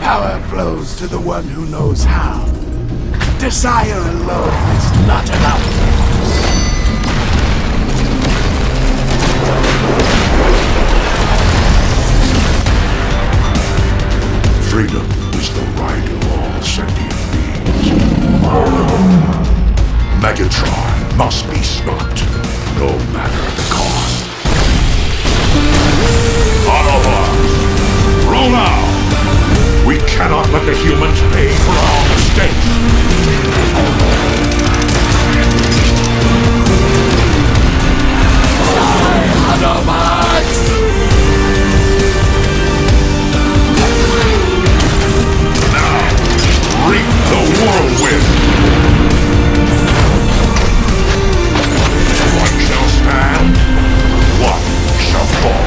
Power flows to the one who knows how. Desire alone is not enough. Freedom is the right of all sentient beings. Megatron must be stopped, no matter the cost. Autobots, roll out! We cannot let the humans pay for our mistakes. Autobots! Reap the whirlwind! One shall stand, one shall fall.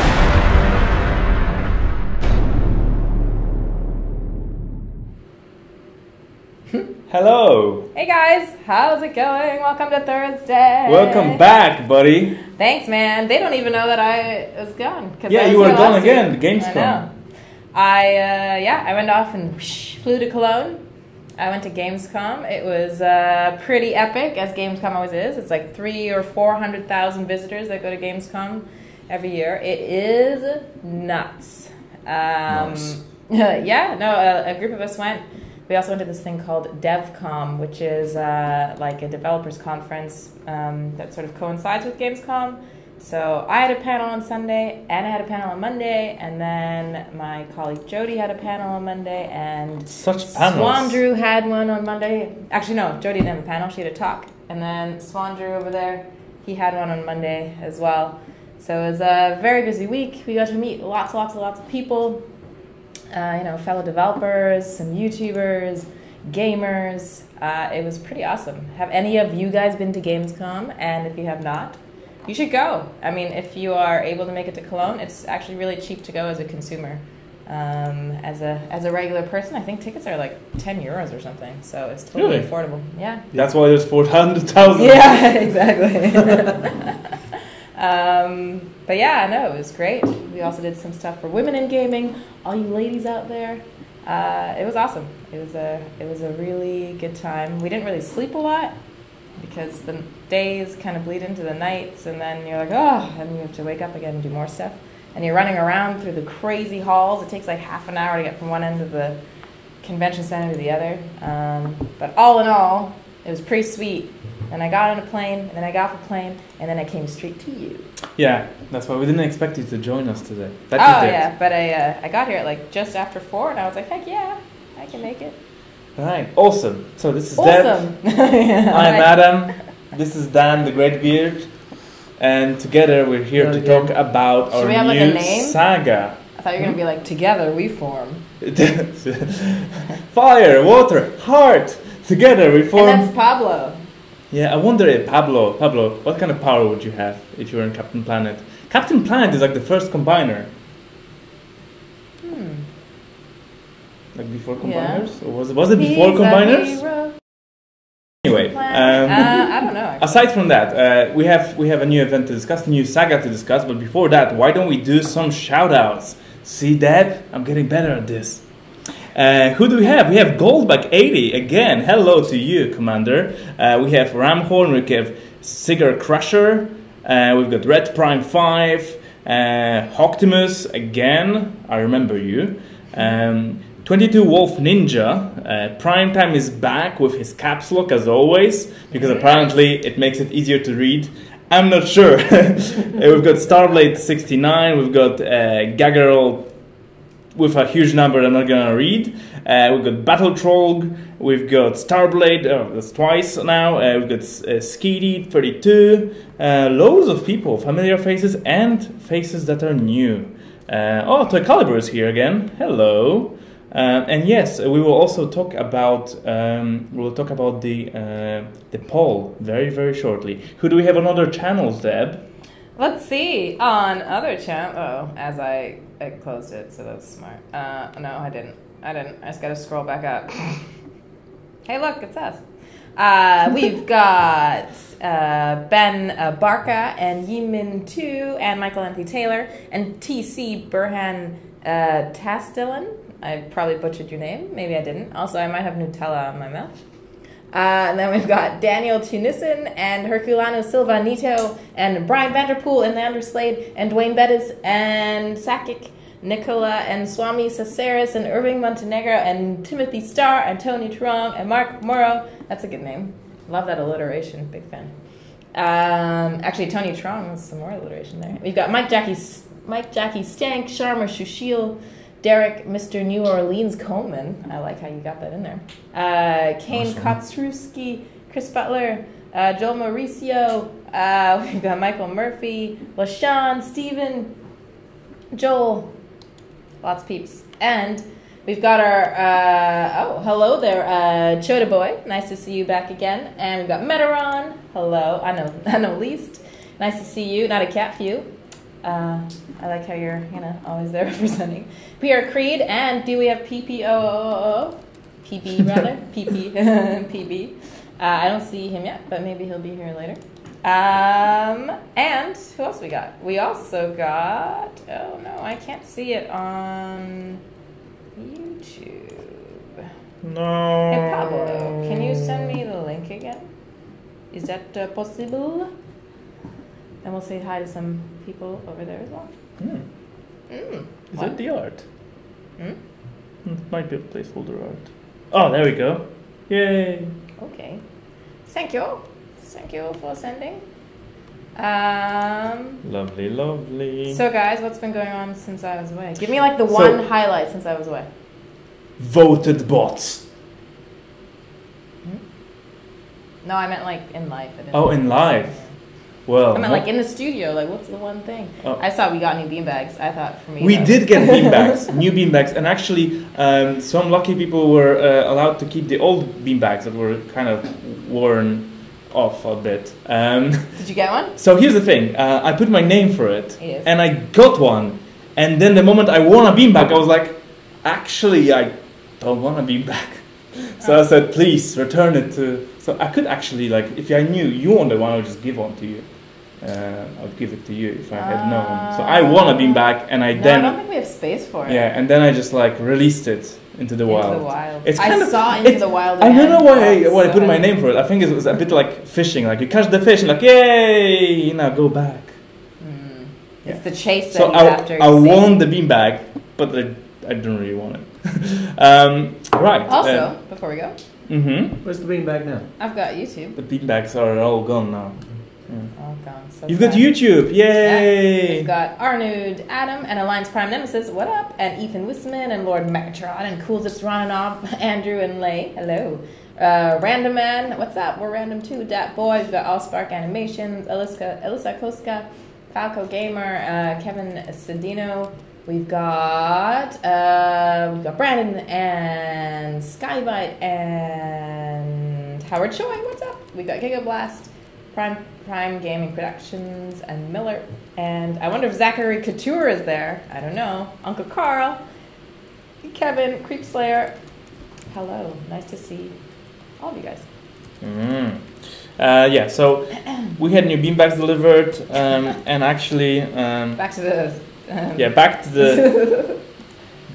Hello! Hey guys, how's it going? Welcome to Thursday. Welcome back, buddy. Thanks, man. They don't even know that I was gone. Yeah, you were gone again, the Gamescom. I know. I went off and flew to Cologne. I went to Gamescom. It was pretty epic, as Gamescom always is. It's like 300,000 or 400,000 visitors that go to Gamescom every year. It is nuts. Nice. A group of us went. We also went to this thing called DevCom, which is like a developers conference that sort of coincides with Gamescom. So I had a panel on Sunday, and I had a panel on Monday, and then my colleague Jody had a panel on Monday, and such panels. Swandrew had one on Monday. Actually, no, Jody didn't have a panel; she had a talk. And then Swandrew over there, he had one on Monday as well. So it was a very busy week. We got to meet lots of people. Fellow developers, some YouTubers, gamers. It was pretty awesome. Have any of you guys been to Gamescom? And if you have not, you should go. I mean, if you are able to make it to Cologne, it's actually really cheap to go as a consumer. As a regular person, I think tickets are like €10 or something. So it's totally really affordable. Yeah. That's why there's 400,000. Yeah, exactly. But yeah, no, it was great. We also did some stuff for women in gaming. All you ladies out there, it was awesome. It was a really good time. We didn't really sleep a lot because the days kind of bleed into the nights, and then you're like, oh, and you have to wake up again and do more stuff. And you're running around through the crazy halls. It takes like half an hour to get from one end of the convention center to the other. But all in all, it was pretty sweet. And I got on a plane, and then I got off a plane, and then I came straight to you. Yeah, that's why we didn't expect you to join us today. But I got here at like just after 4, and I was like, heck yeah, I can make it. All right, awesome. So this is awesome. Deb. I'm Adam. This is Dan, the Great Beard, and together we're here to talk about our new saga. I thought you were gonna be like, together we form. Fire, water, heart. Together we form. And that's Pablo. Yeah, I wonder if Pablo, what kind of power would you have if you were in Captain Planet? Captain Planet is like the first combiner. Like before combiners? Or was it before combiners? Anyway, I don't know. Actually. Aside from that, we have a new event to discuss, a new saga to discuss, but before that, why don't we do some shout-outs? See, Dad? I'm getting better at this. Who do we have? We have Goldback80 again. Hello to you, Commander. We have Ramhorn, we have Sigar Crusher, we've got Red Prime 5, Hoctimus again, I remember you. 22 Wolf Ninja. Primetime is back with his caps lock as always, because apparently it makes it easier to read. I'm not sure. We've got Starblade 69, we've got Gaggerl with a huge number I'm not gonna read. We've got Battle Troll, we've got Starblade, that's twice now, we've got Skeety 32, loads of people, familiar faces and faces that are new. Toy Calibur is here again, hello. And yes, we will also talk about the poll very, very shortly. Who do we have on other channels, Deb? Let's see. On other channel. Oh, as I closed it, so that's smart. No, I didn't. I just got to scroll back up. Hey, look, it's us. We've got Ben Barca and Yimin 2 and Michael Anthony Taylor and TC Burhan Tastilin. I probably butchered your name. Maybe I didn't. Also, I might have Nutella on my mouth. And then we've got Daniel Tunison and Herculano Silva Nito and Brian Vanderpool and Leander Slade and Dwayne Bettis and Sakic Nicola and Swami Caceres and Irving Montenegro and Timothy Starr and Tony Trong and Mark Morrow. That's a good name. Love that alliteration. Big fan. Actually, Tony Trong has some more alliteration there. We've got Mike Jackie Stank, Sharma Shushil, Derek, Mr. New Orleans Coleman. I like how you got that in there. Kane Kotstrowski, Chris Butler, Joel Mauricio. We've got Michael Murphy, LaShawn, Steven, Joel. Lots of peeps. And we've got our, hello there, Chota Boy. Nice to see you back again. And we've got Metaron. Hello. I know Least. Nice to see you. Not a cat for you. I like how you're, always there representing. Pierre Creed, and do we have PPOOO? PB, rather? PP. PB. I don't see him yet, but maybe he'll be here later. And who else we got? We also got, oh no, I can't see it on YouTube. No. Hey, Pablo, can you send me the link again? Is that possible? And we'll say hi to some people over there as well. Is that the art? Might be a placeholder art. Oh, there we go. Yay. Okay. Thank you. Thank you for sending. Lovely, lovely. So guys, what's been going on since I was away? Give me like the one highlight since I was away. Voted bots. No, I meant like in life. Oh, in life. Well, I meant like in the studio. Like, what's the one thing? Oh. I saw we got new beanbags. I thought for me. We did get beanbags, new beanbags, and actually, some lucky people were allowed to keep the old beanbags that were kind of worn off a bit. Did you get one? So here's the thing: I put my name for it, Yes. and I got one. And then the moment I won a beanbag, I was like, actually, I don't want a beanbag. So I said, please return it to. So I could actually, like, if I knew you wanted one, I would just give one to you. I'd give it to you if I had known. So I won a beanbag, and I don't think we have space for it. Yeah, and then I just like released it into the wild. Into the wild. It's I saw Into the Wild. I don't know why I put my name for it. I think it was a bit like fishing. Like you catch the fish and like, yay, now go back. Yeah. It's the chase that so he's after. I won the beanbag, but I didn't really want it. Right. Also, before we go. Where's the beanbag now? I've got YouTube. The beanbags are all gone now. All gone. So You've sad. got YouTube, yay! Yeah. We've got Arnud, Adam, and Alliance Prime Nemesis, what up? And Ethan Wisman, and Lord Megatron, and Cool Zips Ronanov, Andrew and Lay, hello. Random Man, what's up? We're random too. Dat Boy, we've got Allspark Animations, Alyssa Koska, Falco Gamer, Kevin Cedino. We've got Brandon and Skybite and Howard Choi, what's up? We've got Gigablast, Prime Gaming Productions, and Miller. And I wonder if Zachary Couture is there. I don't know. Uncle Carl, Kevin, Creep Slayer. Hello. Nice to see all of you guys. Yeah, so we had new beanbags delivered, and actually... back to the...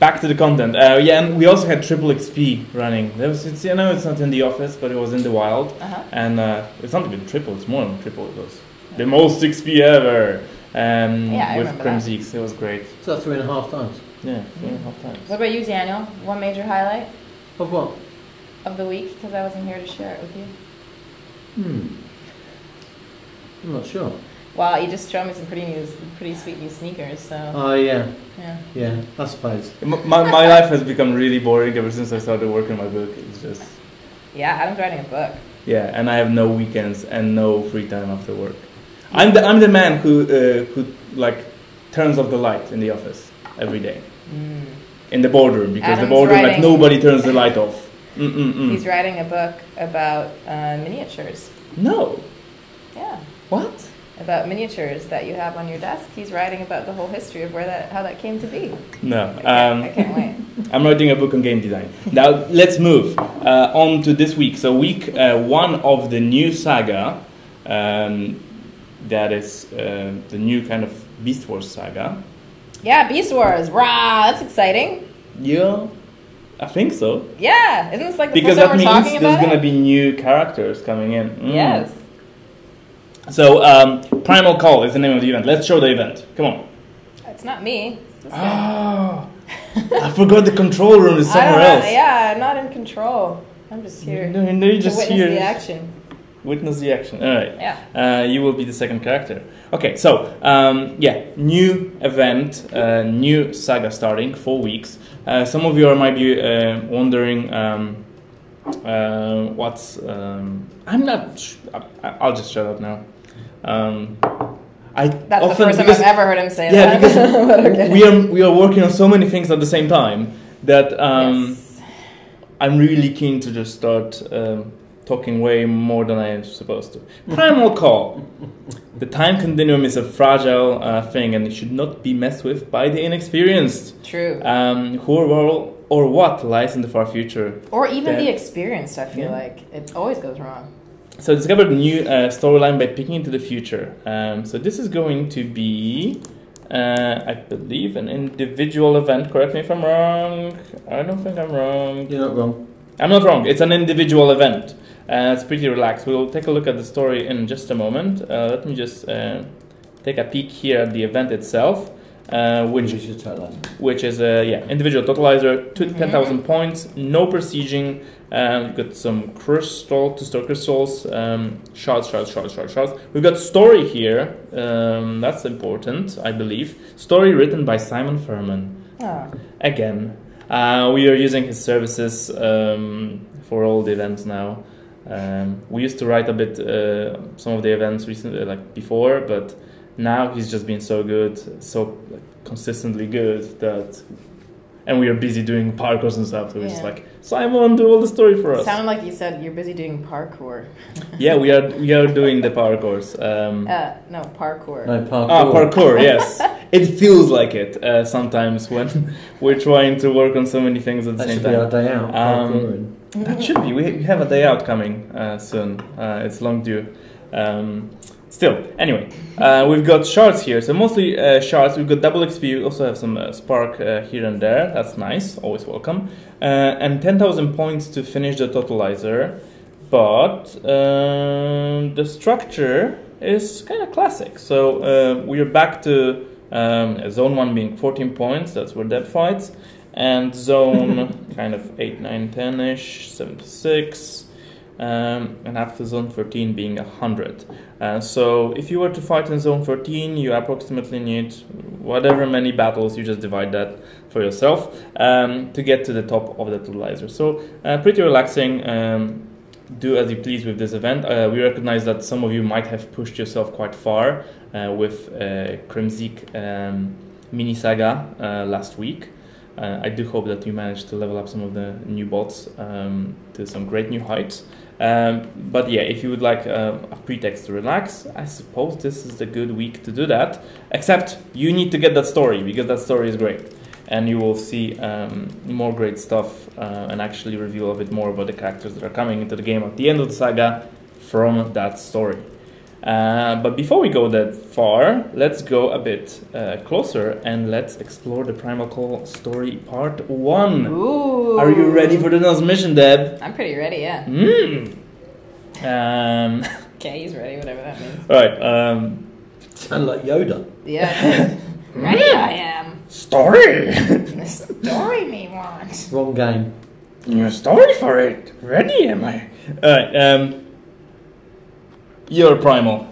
back to the content. Yeah, and we also had triple XP running. It's not in the office, but it was in the wild. And it's not even triple, it's more than triple. It was the most XP ever. With Crimzeeks, it was great. So 3.5 times. Yeah, 3.5 times. What about you, Daniel? One major highlight Of what? of the week? Because I wasn't here to share it with you. I'm not sure. Well, you just showed me some pretty sweet new sneakers. So. Oh yeah. Yeah. I suppose. My life has become really boring ever since I started working on my book. It's just... Yeah, Adam's writing a book. Yeah, and I have no weekends and no free time after work. I'm the man who like turns off the light in the office every day. In the boardroom, because Adam's the boardroom writing, like nobody turns the light off. He's writing a book about miniatures. No. Yeah. What? About miniatures that you have on your desk. He's writing about the whole history of how that came to be. No. I can't wait. I'm writing a book on game design. Now let's move on to this week. So week 1 of the new saga, that is the new kind of Beast Wars saga. Yeah, Beast Wars. Rah! That's exciting. Yeah, I think so. Yeah, isn't this like the Because first that time we're means talking there's about gonna it? be new characters coming in. Yes. So, Primal Call is the name of the event. Let's show the event. Come on. It's not me. It's this guy. Oh, I forgot the control room is I somewhere don't know. else. Yeah, I'm not in control. I'm just here No, you're to just witness here. the action. Witness the action. All right. Yeah. You will be the second character. Okay, so new event, new saga starting, 4 weeks. Some of you might be wondering what's. I'm not. I'll just shut up now. That's the first time I've ever heard him say yeah, that. because But okay. we are working on so many things at the same time that Yes. I'm really keen to just start talking way more than I am supposed to. Primal Call. The time continuum is a fragile thing, and it should not be messed with by the inexperienced. True. Who or what lies in the far future. Or even That- the experienced, I feel Yeah. like. It always goes wrong. So discover the new storyline by peeking into the future. So this is going to be, I believe, an individual event. Correct me if I'm wrong. I don't think I'm wrong. You're not wrong. I'm not wrong. It's an individual event. It's pretty relaxed. We'll take a look at the story in just a moment. Let me just take a peek here at the event itself, which You should tell us. which is a individual totalizer, 10,000 points, no prestiging. We've got some crystal to store crystals, shards. We've got story here. That's important, I believe. Story written by Simon Furman. Oh. Again, we are using his services for all the events now. We used to write a bit some of the events recently, like before, but now he's just been so good, so consistently good that, and we are busy doing parkours and stuff. So we're just Yeah. like, Simon, do all the story for us. Sounded like you said you're busy doing parkour. Yeah, we are doing the parkours. No, parkour. No, parkour. Parkour, yes. It feels like it sometimes when we're trying to work on so many things at the That same should be our time. day out. Parkouring. That should be. We have a day out coming soon. It's long due. Still, anyway, we've got shards here. So mostly shards. We've got double XP. We also have some spark here and there. That's nice. Always welcome. And 10,000 points to finish the totalizer. But the structure is kind of classic. So we are back to zone 1 being 14 points. That's where Deb fights. And zone kind of 8, 9, 10-ish, 76. And after zone 13 being 100. So if you were to fight in zone 13, you approximately need whatever many battles, you just divide that for yourself to get to the top of the totalizer. So pretty relaxing. Do as you please with this event. We recognize that some of you might have pushed yourself quite far with Kremzik mini saga last week. I do hope that you managed to level up some of the new bots to some great new heights. But yeah, if you would like a pretext to relax, I suppose this is a good week to do that. Except you need to get that story, because that story is great. And you will see more great stuff and actually reveal a bit more about the characters that are coming into the game at the end of the saga from that story. But before we go that far, let's go a bit closer and let's explore the Primal Call story part 1. Ooh. Are you ready for the next mission, Deb? I'm pretty ready, yeah. Okay, he's ready, whatever that means. Alright, Sound like Yoda. Yeah. Ready I am. story! The story me wants. Wrong game. New story for it. Ready am I? Alright, you're Primal.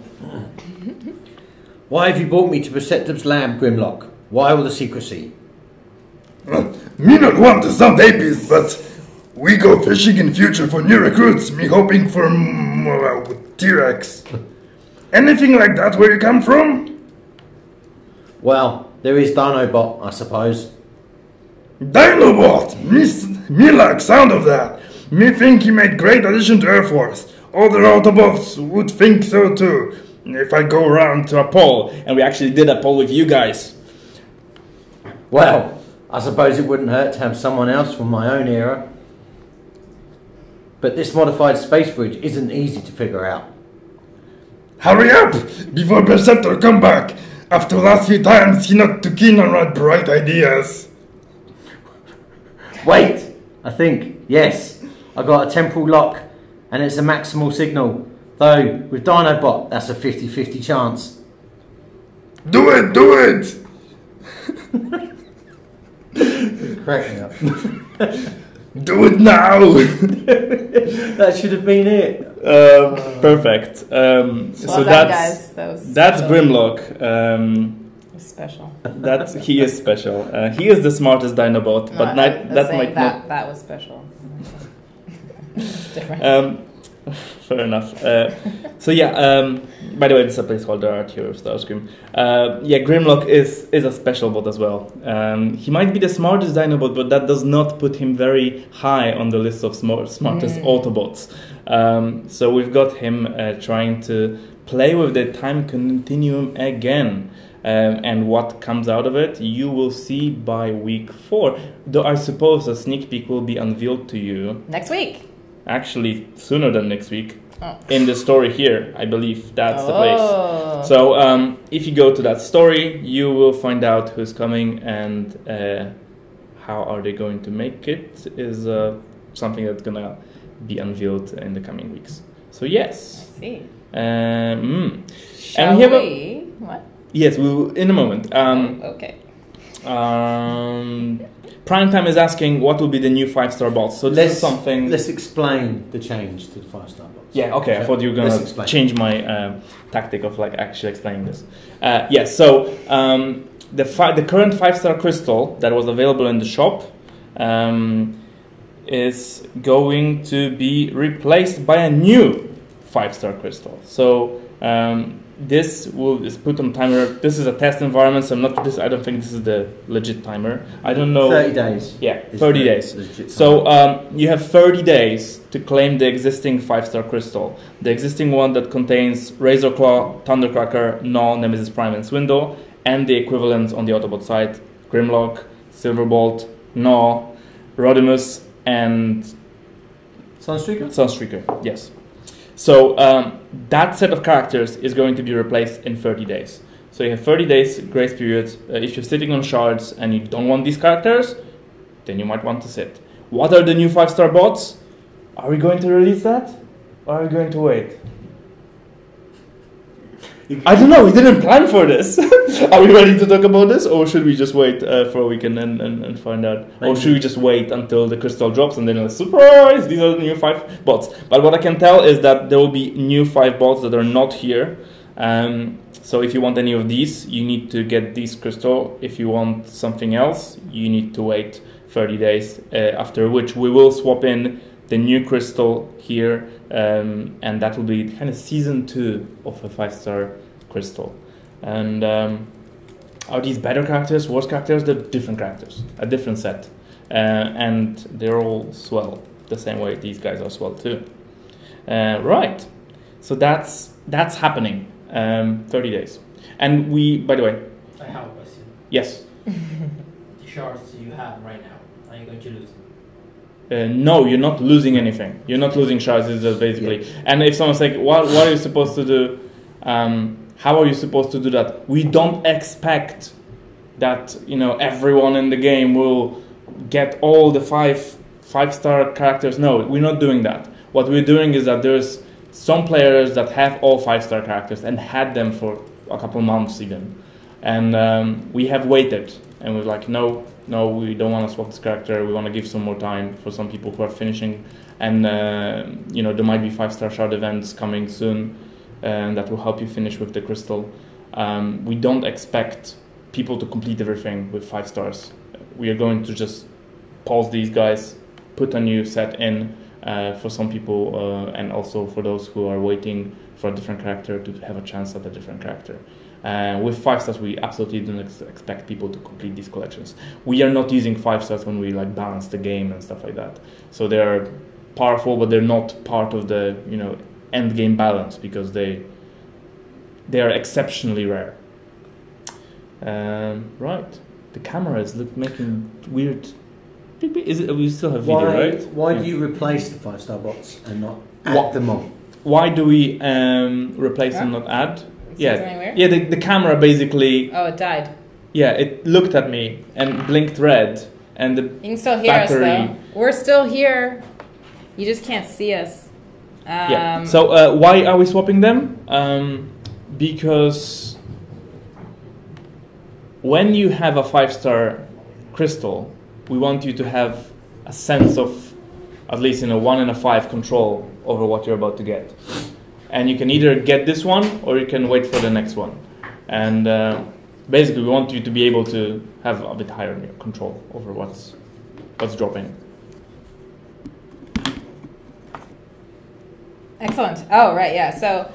Why have you brought me to Preceptor's lab, Grimlock? Why all the secrecy? Me not want to sound apis, but we go fishing in future for new recruits. Me hoping for T-Rex. Anything like that where you come from? Well, there is Dinobot, I suppose. Dinobot! Me like sound of that. Me think he made great addition to Air Force. Other Autobots would think so too. If I go around to a poll. And we actually did a poll with you guys. Well, I suppose it wouldn't hurt to have someone else from my own era. But this modified space bridge isn't easy to figure out. Hurry up! Before Perceptor come back. After last few times he not too keen on right bright ideas. Wait, I think, yes. I got a temporal lock and it's a maximal signal. Though, with Dinobot, that's a 50-50 chance. Do it! Do it! Crack me up. Do it now! That should have been it. Perfect. So Well done, guys. that's special. Grimlock. It was special. He is special. He is the smartest Dinobot, but that might not. That was special. It's different. Fair enough. So yeah. By the way, this is a placeholder art here of Starscream. Yeah, Grimlock is a special bot as well. He might be the smartest Dinobot, but that does not put him very high on the list of smartest Autobots. So we've got him trying to play with the time continuum again. And what comes out of it, you will see by week 4. Though I suppose a sneak peek will be unveiled to you. Next week. Actually, sooner than next week. Oh. In the story here, I believe that's the place. So if you go to that story, you will find out who's coming and how are they going to make it is something that's going to be unveiled in the coming weeks. So yes. I see. Shall And we have a... What? Yes, we will in a moment. Okay. Primetime is asking what will be the new 5-star bots. So this is something. Let's explain the change to the 5-star bots. Yeah. Okay. I thought you were Let's gonna change my tactic of like actually explaining this. Yes. So the current 5-star crystal that was available in the shop is going to be replaced by a new 5-star crystal. So this is put on timer. This is a test environment, so I don't think this is the legit timer. I don't know. 30 days. Yeah, 30 days. So you have 30 days to claim the existing 5-star crystal. The existing one that contains Razorclaw, Thundercracker, Gnaw, Nemesis Prime, and Swindle, and the equivalents on the Autobot side: Grimlock, Silverbolt, Gnaw, Rodimus, and Sunstreaker. Yes. So that set of characters is going to be replaced in 30 days. So you have 30 days grace period. If you're sitting on shards and you don't want these characters, then you might want to sit. What are the new 5-star bots? Are we going to release that? Or are we going to wait? I don't know, we didn't plan for this. Are we ready to talk about this? Or should we just wait for a weekend and find out? Or should we just wait until the crystal drops and then like, surprise, these are the new 5 bots. But what I can tell is that there will be new 5 bots that are not here. So if you want any of these, you need to get these crystal. If you want something else, you need to wait 30 days, after which we will swap in the new crystal here, and that will be kind of season 2 of a 5-star crystal. And are these better characters, worse characters? They're different characters, a different set, and they're all swell the same way these guys are swell too. Right, so that's happening. 30 days, and we. By the way, I have a question. Yes. The shards you have right now, are you going to lose? No, you're not losing anything. You're not losing shards. It's just basically. Yeah. And if someone's like, "What are you supposed to do? How are you supposed to do that?" We don't expect that everyone in the game will get all the 5-star characters. No, we're not doing that. What we're doing is that there's some players that have all 5-star characters and had them for a couple months even, and we have waited and we're like, no, we don't want to swap this character. We want to give some more time for some people who are finishing, and there might be 5-star shard events coming soon, and that will help you finish with the crystal. We don't expect people to complete everything with 5 stars. We are going to just pause these guys, put a new set in. For some people, and also for those who are waiting for a different character to have a chance at a different character. With 5 stars, we absolutely don't expect people to complete these collections. We are not using 5 stars when we balance the game and stuff like that. So they are powerful, but they're not part of the end game balance because they are exceptionally rare. Right, the camera is making weird. Is it? We still have video, right? Why do you replace the 5-star bots and not add them on? Why do we replace and not add? Yeah, the camera basically. Oh, it died. Yeah, it looked at me and blinked red, and the You can still hear us, battery. though. We're still here. You just can't see us. Yeah. So why are we swapping them? Because when you have a 5-star crystal, we want you to have a sense of at least 1 and a 5 control over what you're about to get. And you can either get this one or you can wait for the next one. And basically we want you to be able to have a bit higher control over what's dropping. Excellent. Oh, right, yeah. So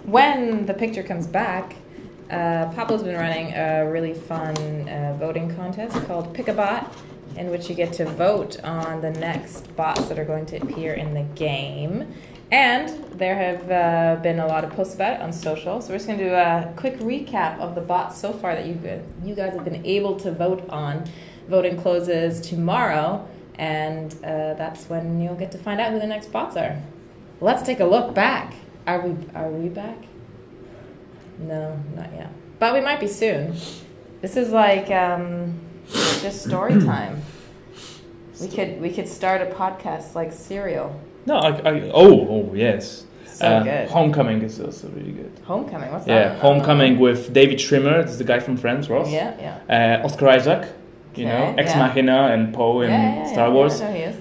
when the picture comes back, Pablo's been running a really fun voting contest called Pick a Bot, in which you get to vote on the next bots that are going to appear in the game. And there have been a lot of posts about it on social. So we're just going to do a quick recap of the bots so far that you guys have been able to vote on. Voting closes tomorrow, and that's when you'll get to find out who the next bots are. Let's take a look back. Are we back? No, not yet. But we might be soon. This is like just story time. We could start a podcast like Serial. No, oh yes. So good. Homecoming is also really good. Homecoming, what's that? Yeah, Homecoming with David Schwimmer. This is the guy from Friends, Ross. Yeah. Oscar Isaac, Okay, Ex yeah. Machina and Poe in Star Wars. Yeah, I know he is.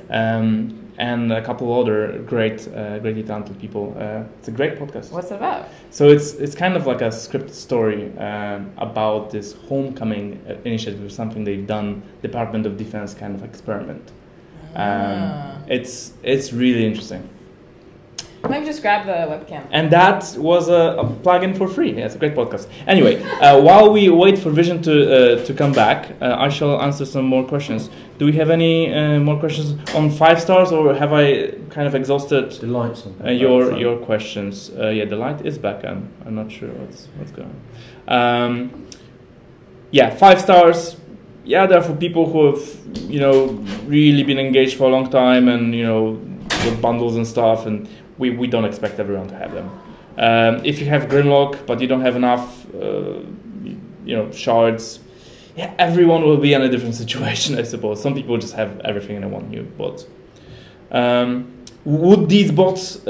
And a couple other greatly talented people. It's a great podcast. What's it about? So it's kind of like a scripted story about this homecoming initiative, something they've done, Department of Defense kind of experiment. It's really interesting. Maybe just grab the webcam. And that was a plugin for free. Yeah, it's a great podcast. Anyway, while we wait for Vision to come back, I shall answer some more questions. Do we have any more questions on 5 stars, or have I kind of exhausted The lights on. your questions? Yeah, the light is back. I'm not sure what's going on. Yeah, 5 stars. Yeah, they're for people who have really been engaged for a long time, and with bundles and stuff, and we don't expect everyone to have them. If you have Grimlock but you don't have enough shards, yeah, everyone will be in a different situation, I suppose. Some people just have everything in one new bot. Would these bots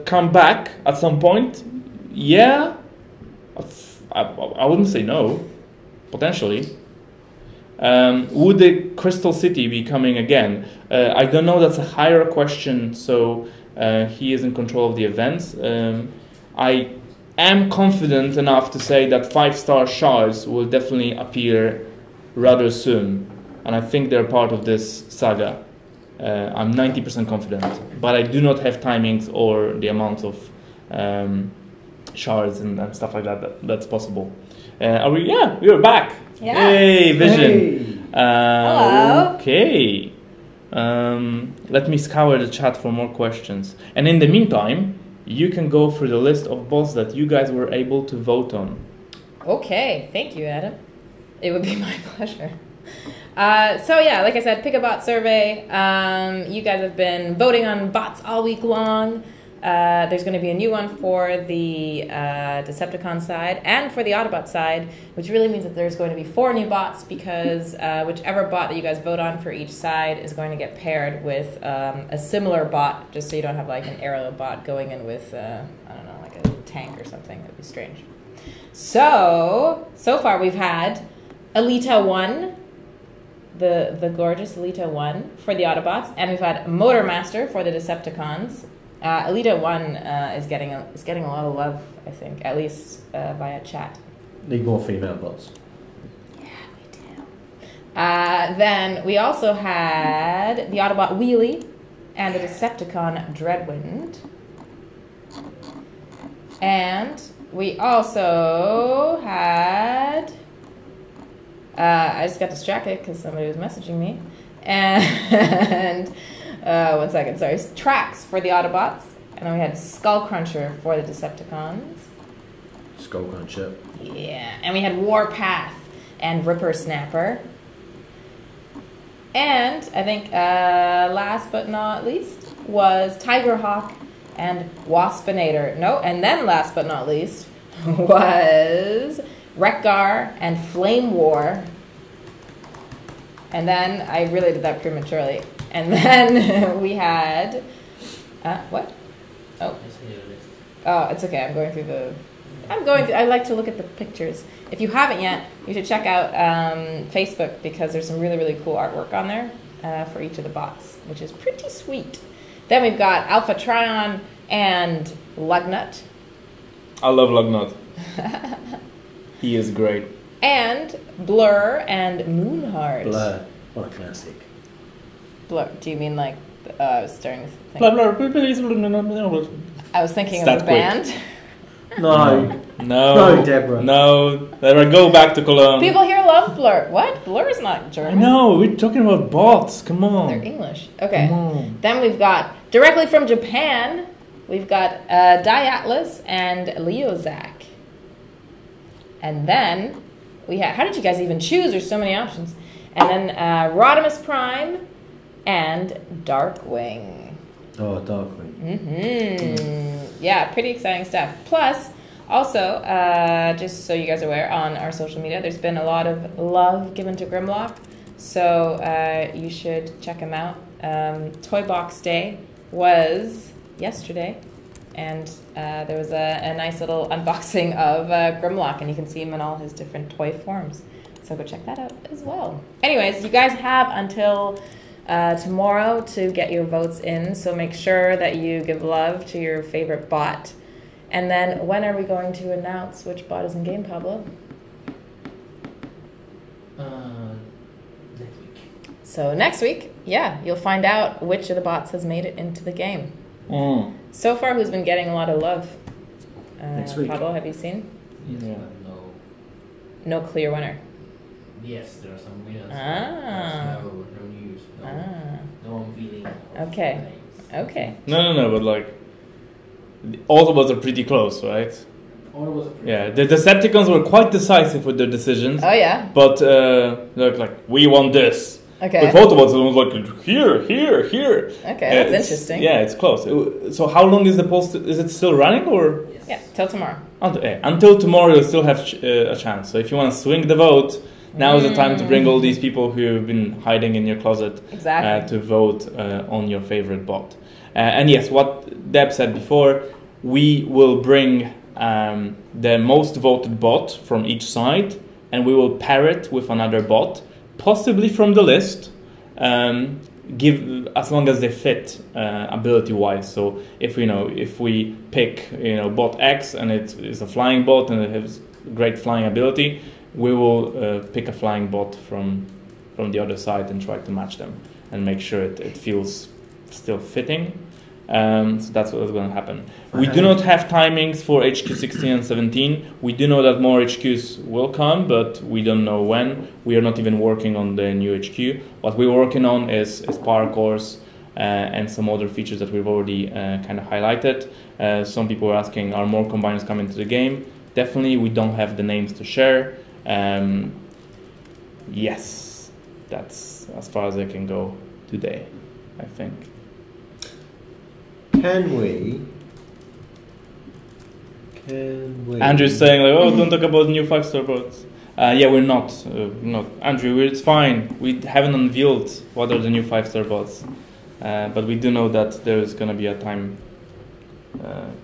come back at some point? Yeah, I wouldn't say no. Potentially. Would the Crystal City be coming again? I don't know, that's a higher question, so he is in control of the events. I am confident enough to say that 5-star shards will definitely appear rather soon, and I think they're part of this saga. I'm 90% confident, but I do not have timings or the amount of shards and stuff like that that's possible. Are we? Yeah, we are back. Yeah. Hey, Vision. Hey. Hello. Okay. Let me scour the chat for more questions. And in the meantime, you can go through the list of bots that you guys were able to vote on. Okay, thank you, Adam. It would be my pleasure. So yeah, like I said, pick a bot survey. You guys have been voting on bots all week long. There's going to be a new one for the Decepticon side and for the Autobot side, which really means that there's going to be 4 new bots, because whichever bot that you guys vote on for each side is going to get paired with a similar bot, just so you don't have like an aerial bot going in with, I don't know, like a tank or something. That would be strange. So far we've had Alita 1, the gorgeous Alita 1 for the Autobots, and we've had Motormaster for the Decepticons. Alita 1 is getting a lot of love, I think, at least via chat. Need more female bots. Yeah, we do. Then we also had the Autobot Wheelie and the Decepticon Dreadwind. And we also had... I just got distracted because somebody was messaging me. And... one second, sorry. Trax for the Autobots. And then we had Skullcruncher for the Decepticons. Skullcruncher. Yeah. And we had Warpath and Ripper Snapper. And I think last but not least was Tigerhawk and Waspinator. No, and then last but not least was Wreck-Gar and Flame War And then I really did that prematurely. And then we had what? Oh, it's okay. I'm going through the. I like to look at the pictures. If you haven't yet, you should check out Facebook because there's some really, really cool artwork on there for each of the bots, which is pretty sweet. Then we've got Alpha Trion and Lugnut. I love Lugnut. He is great. And Blur and Moonheart. Blur. What a classic. Blur. Do you mean like I was starting to think? Blur. I was thinking of That the quick. band. No. No, Deborah. No, Deborah, go back to Cologne. People here love Blur. What? Blur is not I German. know, we're talking about bots. Come on. They're English. Okay. Come on. Then we've got, directly from Japan, we've got Diatlas and Leozak. And then we have, how did you guys even choose? There's so many options. And then Rodimus Prime and Darkwing. Oh, Darkwing. Yeah, pretty exciting stuff. Plus, also, just so you guys are aware, on our social media, there's been a lot of love given to Grimlock. So you should check them out. Toy Box Day was yesterday. And there was a nice little unboxing of Grimlock. And you can see him in all his different toy forms. So go check that out as well. Anyways, you guys have until tomorrow to get your votes in, so make sure that you give love to your favorite bot. And then when are we going to announce which bot is in game, Pablo? Next week. So next week, yeah, you'll find out which of the bots has made it into the game. So far, who's been getting a lot of love? Next week. Pablo, have you seen? Yes, Yeah. but No clear winner. yes, there are some winners. Ah. There's no news. No, Ah, no unveiling. Okay. Names. okay. No, but like, all of us are pretty close, right? Or was it? Yeah, the Decepticons were quite decisive with their decisions, Oh, yeah. but they're like, we want this. Okay. With Autobots, it was like, here. Okay, that's It's- interesting. Yeah, it's close. So how long is the post? Is it still running or? Yes. Yeah, till tomorrow. Until tomorrow, you still have a chance. So if you want to swing the vote, now is the time to bring all these people who've been hiding in your closet Exactly. to vote on your favorite bot. And yes, what Deb said before, we will bring the most voted bot from each side, and we will pair it with another bot, possibly from the list. Give as long as they fit ability-wise. So if we pick bot X and it is a flying bot and it has great flying ability, we will pick a flying bot from the other side and try to match them and make sure it feels still fitting. So that's what's going to happen. We do not have timings for HQ 16 and 17. We do know that more HQs will come, but we don't know when. We are not even working on the new HQ. What we're working on is power cores and some other features that we've already kind of highlighted. Some people are asking, are more combiners coming to the game? Definitely, we don't have the names to share. Yes, that's as far as I can go today, I think. Can we? Andrew's saying like, oh, don't talk about new 5-star bots. Yeah, we're not. Andrew, it's fine. We haven't unveiled what are the new 5-star bots, but we do know that there is going to be a time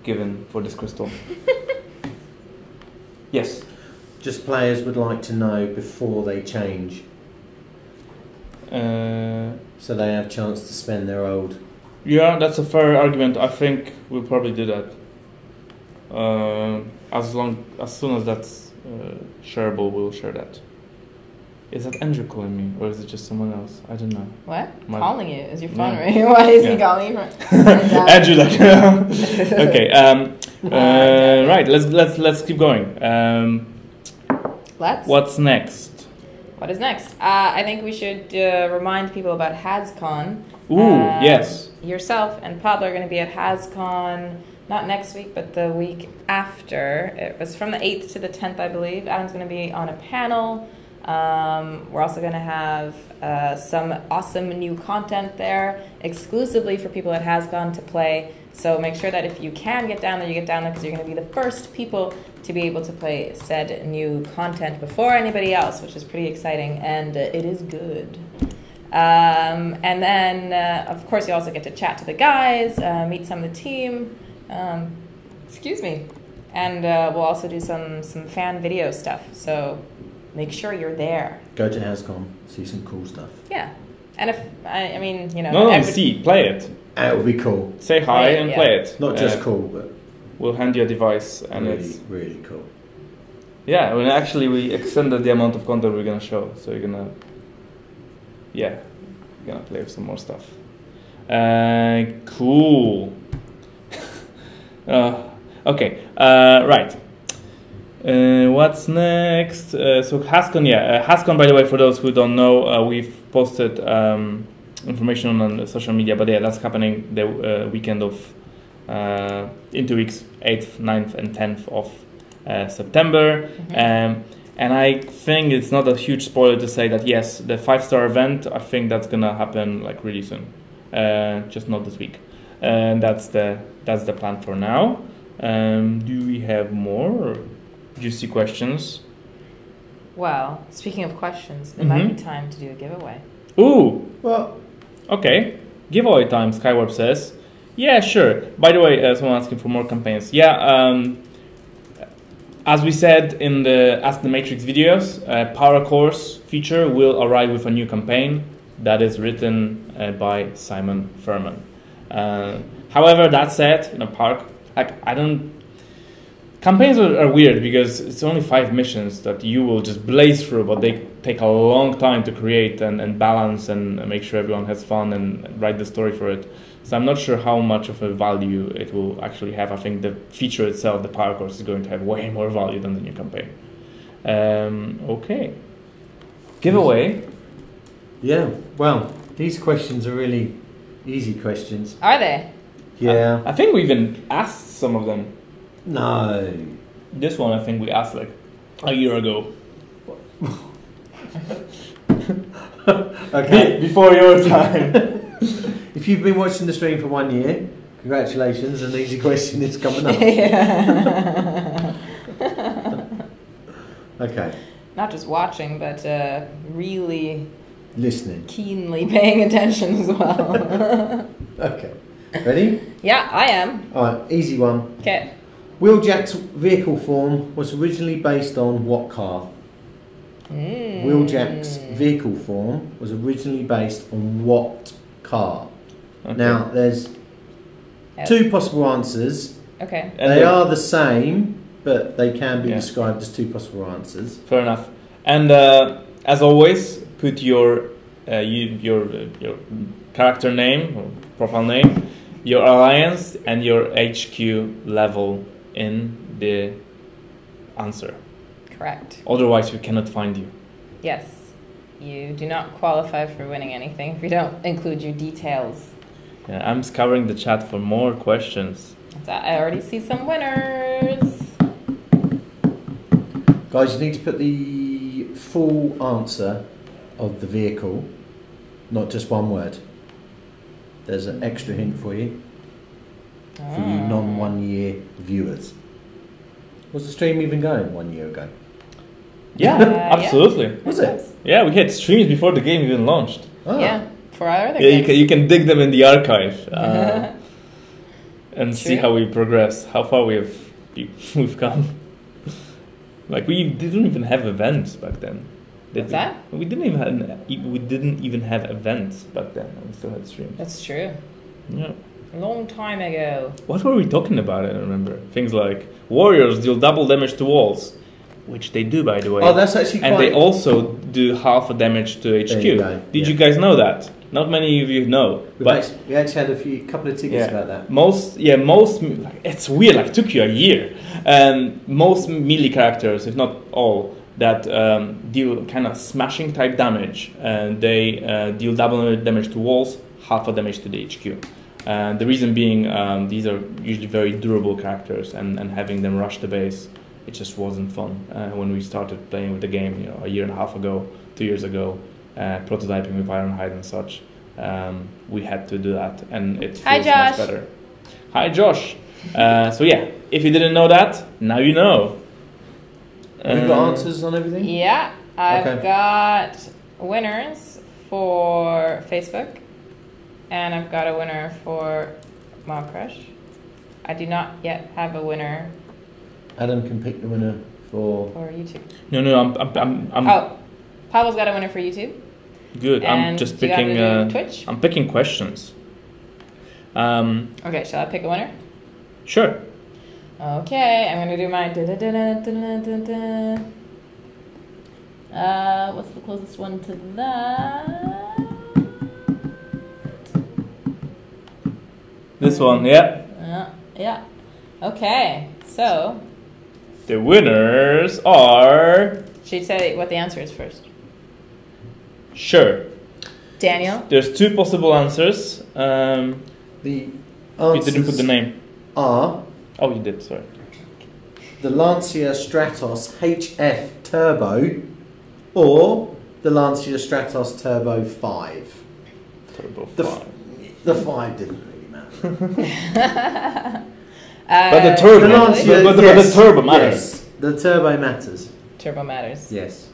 given for this crystal. Yes. Just players would like to know before they change, so they have a chance to spend their old. Yeah, that's a fair argument. I think we'll probably do that. As soon as that's shareable, we'll share that. Is that Andrew calling me, or is it just someone else? I don't know. What? My- Calling you? Is your phone Yeah. ringing? Why is he Yeah. calling you? Andrew, like, okay. Right. Let's keep going. Let's. What's next? What is next? I think we should remind people about HasCon. Ooh, yes. Yourself and Pablo are going to be at HasCon, not next week, but the week after. It was from the 8th to the 10th, I believe. Adam's going to be on a panel We're also going to have some awesome new content there exclusively for people at HasCon to play. So make sure that if you can get down there, you get down there because you're going to be the first people to be able to play said new content before anybody else, which is pretty exciting, and it is good. And then, of course, you also get to chat to the guys, meet some of the team. Excuse me. And we'll also do some fan video stuff. So make sure you're there. Go to HasCon, see some cool stuff. Yeah. And if, I mean, you know. Not only see, play it. It will be cool. Say hi and Yeah. play it. Not just cool, but We'll hand you a device and really, it's... really cool. Yeah, well, actually we extended the amount of content we're gonna show. So you're gonna... Yeah. You're gonna play with some more stuff. Cool. Okay, right. What's next? So HasCon, HasCon, by the way, for those who don't know, we've posted information on social media, but yeah, that's happening the weekend of, in 2 weeks, 8th, 9th, and 10th of September. Mm-hmm. And I think it's not a huge spoiler to say that yes, the 5-star event, I think that's gonna happen like really soon, just not this week. And that's the plan for now. Do we have more juicy questions? Well, speaking of questions, it might be time to do a giveaway. Ooh, Well, okay. Giveaway time, Skywarp says. Yeah, sure. By the way, someone asking for more campaigns. Yeah, as we said in the Ask the Matrix videos, Power Course feature will arrive with a new campaign that is written by Simon Furman. However, that said, campaigns are weird because it's only 5 missions that you will just blaze through, but they take a long time to create and balance and make sure everyone has fun and write the story for it. So I'm not sure how much of a value it will actually have. I think the feature itself, the Power Course, is going to have way more value than the new campaign. Okay. Giveaway. yeah. Well, these questions are really easy questions. Are they? Yeah. I think we even asked some of them. No. This one I think we asked like a year ago. Okay. Before your time. If you've been watching the stream for 1 year, congratulations, an easy question is coming up. Yeah. Okay. Not just watching, but really Listening. keenly paying attention as well. Okay. Ready? Yeah, I am. Alright, easy one. Okay. Wheeljack's vehicle form was originally based on what car? Wheeljack's vehicle form was originally based on what car? Okay. Now, there's 2 possible answers. Okay. And They are the same, but they can be Yeah. described as 2 possible answers. Fair enough. And as always, put your character name or profile name, your alliance, and your HQ level in the answer. Correct. Otherwise, we cannot find you. Yes. You do not qualify for winning anything if you don't include your details. Yeah, I'm scouring the chat for more questions. I already see some winners. Guys, you need to put the full answer of the vehicle, not just one word. There's an extra hint for you, for you non-1 year viewers. Was the stream even going 1 year ago? Yeah, absolutely. Yeah. Was it? Yeah, we had streams before the game even launched. Ah. Yeah, for our other Yeah, games. you can dig them in the archive and see True. how we progress, how far we've come. Like we didn't even have events back then. Did What's we? that? We didn't even have events back then. We still had streams. That's true. Yeah. A long time ago. What were we talking about? I don't remember. Things like warriors deal double damage to walls, which they do, by the way. Oh, that's actually quite... And they also do half a damage to HQ. you go, Did yeah. you guys know that? Not many of you know, We but actually had a couple of tickets about that. most it's weird. Like, it took you a year. Most melee characters, if not all, that deal kind of smashing type damage, and they deal double damage to walls, half a damage to the HQ. The reason being, these are usually very durable characters, and having them rush the base it just wasn't fun when we started playing with the game, a year and a half ago, 2 years ago, prototyping with Ironhide and such. We had to do that, and it feels much better. Hi, Josh. So yeah, if you didn't know that, now you know. Have you got answers on everything? Yeah, I've got winners for Facebook, and I've got a winner for Mob Crush. I do not yet have a winner. Adam can pick the winner for YouTube. No, I'm. Oh, Pavel's got a winner for YouTube. Good. And I'm just you picking. gotta do Twitch. I'm picking questions. Okay, shall I pick a winner? Sure. Okay, I'm gonna do my. What's the closest one to that? This one, yeah. Yeah. Okay, so The winners are. should you say what the answer is first? Sure. Daniel. There's two possible answers. the You answers. didn't put the name. Are Oh, you did. Sorry. the Lancia Stratos HF Turbo or the Lancia Stratos Turbo 5. Turbo The 5. The 5 didn't really matter. But the turbo, The Lancia, but the yes, turbo matters. yes, the turbo matters. Turbo matters. Yes.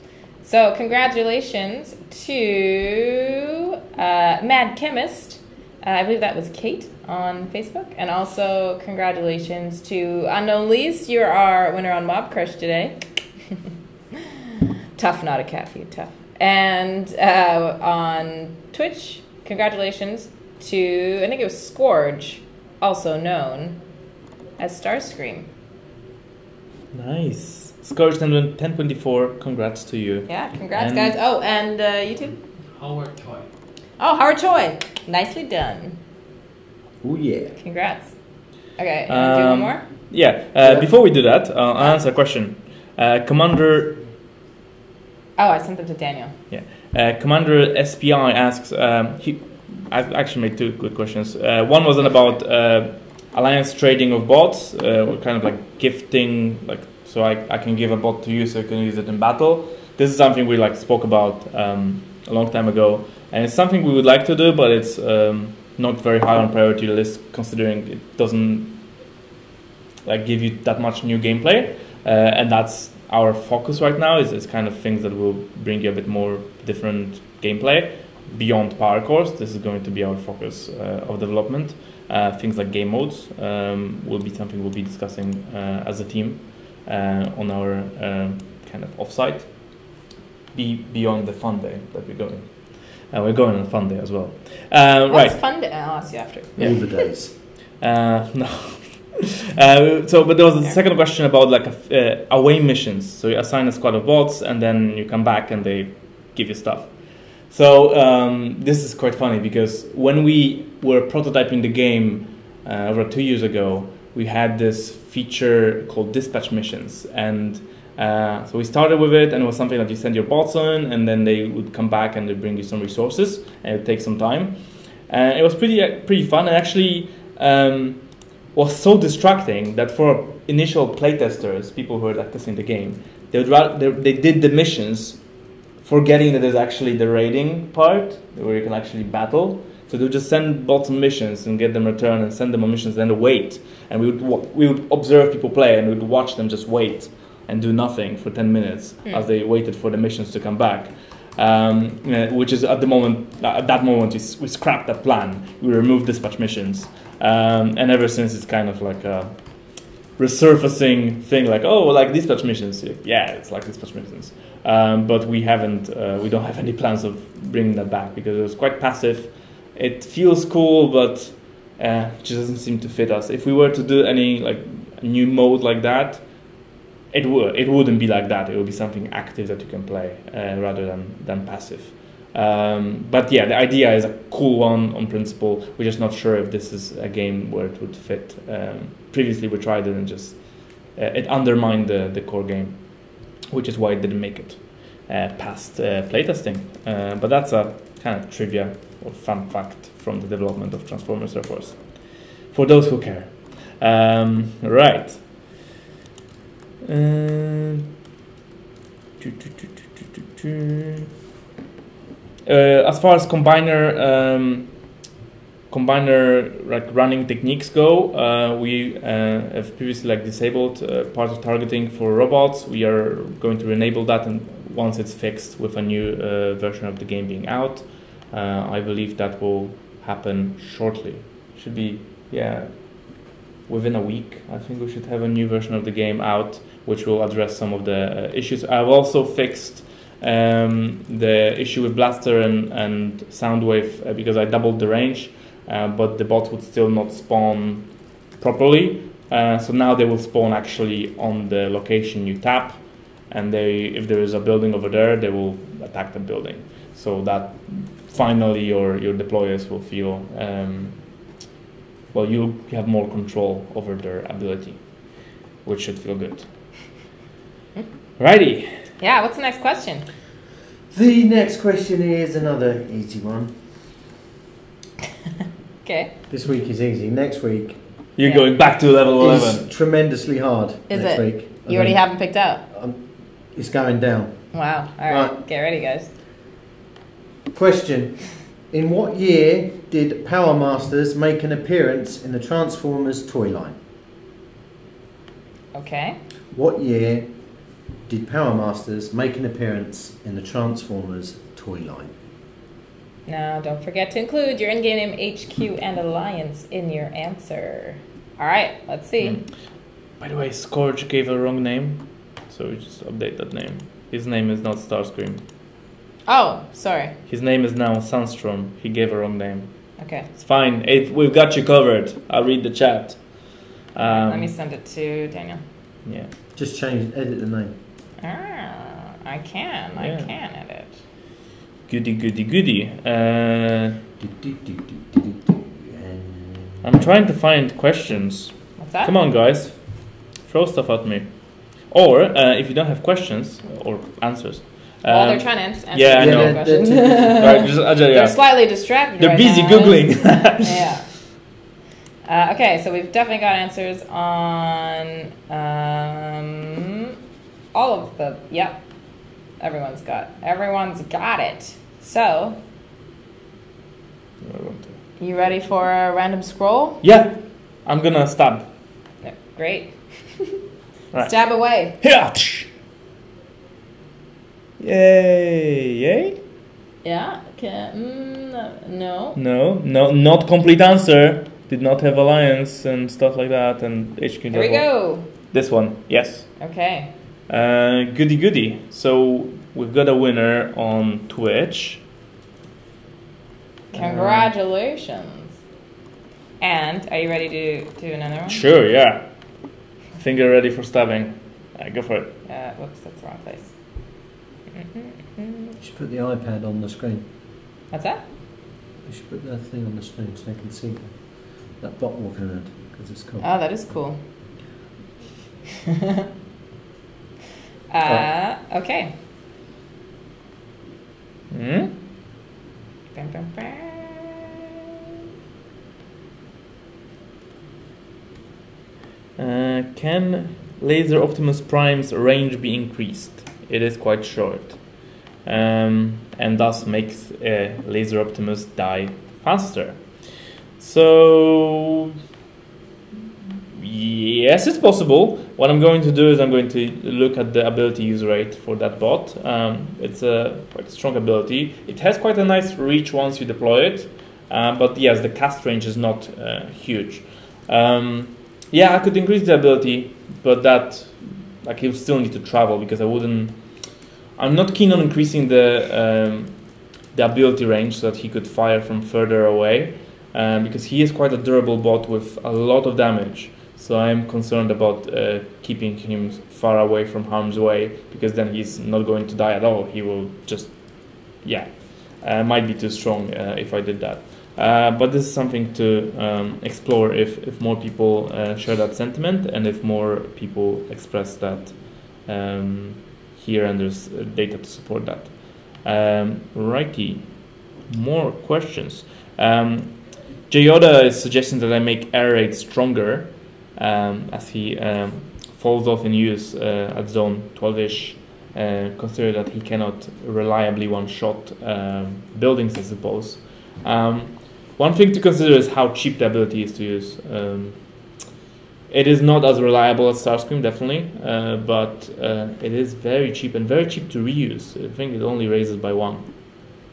So congratulations to Mad Chemist. I believe that was Kate on Facebook. And also congratulations to Unknown Lease. You're our winner on Mob Crush today. Tough, not a cat feed, tough. And on Twitch, congratulations to, I think it was Scourge, also known as Starscream. Nice. Scourge 1024. Congrats to you. Yeah, congrats, And- guys. Oh, and YouTube? Howard Choi. Oh, Howard Choi. Nicely done. Oh yeah. Congrats. Okay, and do one more? Yeah. Yeah. Before we do that, I'll answer a question. Commander. Oh, I sent them to Daniel. Commander SPI asks. I've actually made two good questions. One was about alliance trading of bots, kind of like gifting, like so I can give a bot to you so you can use it in battle. This is something we spoke about a long time ago, and it's something we would like to do, but it's not very high on priority list considering it doesn't give you that much new gameplay, and that's our focus right now. Is kind of things that will bring you a bit more different gameplay beyond power cores. This is going to be our focus of development. Things like game modes will be something we'll be discussing as a team on our kind of offsite. Beyond the fun day that we're going. We're going on a fun day as well. What's Right. fun day? I'll ask you after. Yeah. All the days. No. But there was a second question about away missions. So you assign a squad of bots and then you come back and they give you stuff. So this is quite funny because when we were prototyping the game over 2 years ago, we had this feature called dispatch missions, and so we started with it, and it was something that you send your bots on, and then they would come back and they bring you some resources, and it would take some time. It was pretty fun, and actually was so distracting that for initial playtesters, people who were testing the game, they did the missions forgetting that there's actually the raiding part where you can actually battle. So they would just send bots on missions and get them returned and send them on missions and then wait. And we would observe people play and we would watch them just wait and do nothing for 10 minutes as they waited for the missions to come back. Which is at that moment we scrapped that plan. We removed dispatch missions. And ever since it's kind of like a resurfacing thing, dispatch missions. Yeah, it's like dispatch missions. But we don't have any plans of bringing that back because it was quite passive. It feels cool, but it just doesn't seem to fit us. If we were to do any new mode like that, it wouldn't be like that. It would be something active that you can play rather than passive. But yeah, the idea is a cool one on principle. We're just not sure if this is a game where it would fit. Previously we tried it and just it undermined the core game, which is why it didn't make it past playtesting. But that's a kind of trivia or fun fact from the development of Transformers Air Force, for those who care. Right. As far as combiner like running techniques go, we have previously like disabled part of targeting for robots. We are going to enable that, and once it's fixed with a new version of the game being out, I believe that will happen shortly. Should be within a week. I think we should have a new version of the game out, which will address some of the issues. I've also fixed the issue with Blaster and Soundwave because I doubled the range, but the bots would still not spawn properly. So now they will spawn actually on the location you tap, and if there is a building over there, they will attack the building. So that finally your deployers will feel you'll have more control over their ability, which should feel good. Righty. Yeah, what's the next question? The next question is another easy one. Okay. This week is easy. Next week You're going back to level 11. is tremendously hard. Is next it? Week. You already have them picked out? It's going down. Wow. All right. Get ready, guys. Question. In what year did Power Masters make an appearance in the Transformers toy line? Okay. What year did Power Masters make an appearance in the Transformers toy line? Now, don't forget to include your in-game name, HQ, and alliance in your answer. All right, let's see. By the way, Scourge gave a wrong name, so we just update that name. His name is not Starscream. Oh, sorry. His name is now Sunstrom. He gave a wrong name. Okay. It's fine. We've got you covered. I'll read the chat. Let me send it to Daniel. Yeah. Just edit the name. I can edit. Goody. I'm trying to find questions. What's that? Come on, guys. Throw stuff at me. Or, if you don't have questions or answers. Well, they're trying to answer I know. the questions. They're slightly distracted. They're right busy now. Googling. Yeah. Okay, so we've definitely got answers on all of the. Yep. Everyone's got it. So, you ready for a random scroll? Yeah. I'm gonna stab. Yeah, great. Right. Stab away. Yeah. Yay. Yeah. Okay. No. No, not complete answer. Did not have alliance and stuff like that, and HQ. Here we go. This one, yes. Okay. Goody. So we've got a winner on Twitch. Congratulations. And are you ready to do another one? Sure, yeah. Finger ready for stabbing. Go for it. Whoops, that's the wrong place. You should put the iPad on the screen. What's that? You should put that thing on the screen so they can see that bot walking around, because it's cool. Oh, that is cool. Okay. Bam, bam, bam. Can Laser Optimus Prime's range be increased? It is quite short, and thus makes Laser Optimus die faster. So yes, it's possible. What I'm going to do is I'm going to look at the ability use rate for that bot. It's a quite strong ability. It has quite a nice reach once you deploy it, but yes, the cast range is not huge. I could increase the ability, but that you still need to travel because I'm not keen on increasing the ability range so that he could fire from further away, because he is quite a durable bot with a lot of damage. So I'm concerned about keeping him far away from harm's way, because then he's not going to die at all. He will just, might be too strong if I did that. But this is something to explore if more people share that sentiment, and if more people express that here, and there's data to support that. Righty, more questions. J. Yoda is suggesting that I make air raid stronger, as he falls off in use at zone 12ish. Consider that he cannot reliably one-shot buildings, I suppose. One thing to consider is how cheap the ability is to use. It is not as reliable as Starscream, definitely, but it is very cheap and very cheap to reuse. I think it only raises by 1.